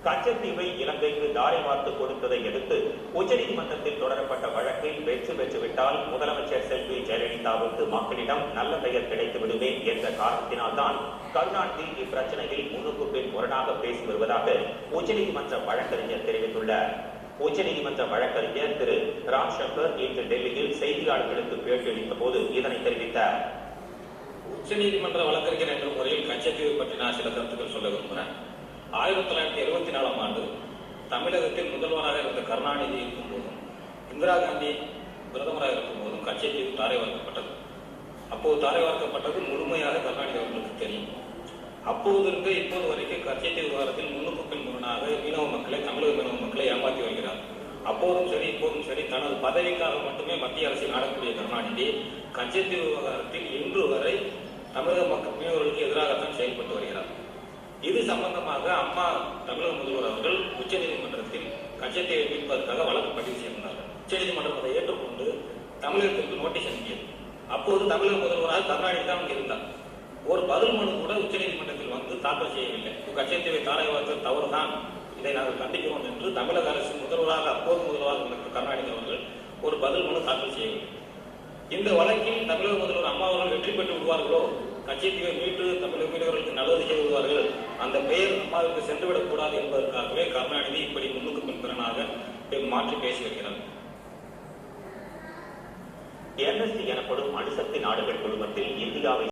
கச்சத்தீவை இலங்கைக்கு தாரை வார்த்து கொடுத்ததை எதிர்த்து உச்சநீதிமன்றத்தில் தொடரப்பட்ட வழக்கில் வெற்றி பெற்றுவிட்டால் முதலமைச்சர் செல்வி ஜெயலலிதாவுக்கு மக்களிடம் நல்ல பெயர் கிடைத்து விடுமே என்ற காரணத்தினால்தான் கருணாநிதி இப்பிரச்சனையில் முன்னுக்கு பின் முரணாக பேசி வருவதாக உச்சநீதிமன்ற வழக்கறிஞர் தெரிவித்துள்ளார். உச்சநீதிமன்ற வழக்கறிஞர் திரு ராம்சங்கர் இன்று டெல்லியில் செய்தியாளர்களுக்கு பேட்டியளித்த போது இதனை தெரிவித்தார். உச்சநீதிமன்ற வழக்கறிஞர் என்ற முறையில் கச்சத்தீவு பற்றி நான் சில கருத்துக்கள் சொல்ல விரும்புகிறேன். 1974 ஆண்டு தமிழகத்தில் முதல்வராக இருந்த கருணாநிதி இருக்கும் போதும் இந்திரா காந்தி பிரதமராக இருக்கும் போதும் கச்சத்தீவு தாரை வார்க்கப்பட்டது. அப்போது தாரை வார்க்கப்பட்டது முழுமையாக கருணாநிதி அவர்களுக்கு தெரியும். அப்போதிருந்து இப்போது வரைக்கும் கச்சத்தீவு விவகாரத்தில் முன்னுக்கு பின் முரணாக மீனவ மக்களை, தமிழக மீனவ மக்களை ஏமாற்றி வருகிறார். அப்போதும் சரி இப்போதும் சரி தனது பதவிக்காக மட்டுமே மத்திய அரசை நாடக்கூடிய கருணாநிதி கச்சத்தீவு விவகாரத்தில் இன்று வரை தமிழக மக்கள் மீனவர்களுக்கு எதிராகத்தான் செயல்பட்டு வருகிறார். இது சம்பந்தமாக அம்மா தமிழக முதல்வர் அவர்கள் உச்சநீதிமன்றத்தில் கச்சத்தீவை மீட்பதற்காக வழக்கு பதிவு செய்திருந்தார்கள். உச்சநீதிமன்றம் அதை ஏற்றுக்கொண்டு தமிழகத்திற்கு நோட்டீஸ் அனுப்பியது. அப்போது தமிழக முதல்வராக கருணாநிதி தான் அங்கு இருந்தார். ஒரு பதில் மனு கூட உச்சநீதிமன்றத்தில் வந்து தாக்கல் செய்யவில்லை. கச்சத்தீவை தாரை வார்த்தது தவறுதான், இதை நாங்கள் கண்டிக்கிறோம் என்று தமிழக அரசு முதல்வராக அப்போது முதல்வராக இருந்த கருணாநிதி அவர்கள் ஒரு பதில் மனு தாக்கல் செய்யவில்லை. இந்த வழக்கில் தமிழக முதல்வர் அம்மா அவர்கள் வெற்றி பெற்று விடுவார்களோ, கச்சத்தீவை மீட்டு தமிழக மீனவர்களுக்கு நல்லது செய்து விடுவார்கள், அந்த பெயர் அம்மாவுக்கு சென்றுவிடக் கூடாது என்பதற்காகவே கருணாநிதி இப்படி முன்னுக்கு பின்புறனாக மாற்றி பேசி வருகிறார். NSC எனப்படும் அணுசக்தி நாடுகள் குழுமத்தில் இந்தியாவை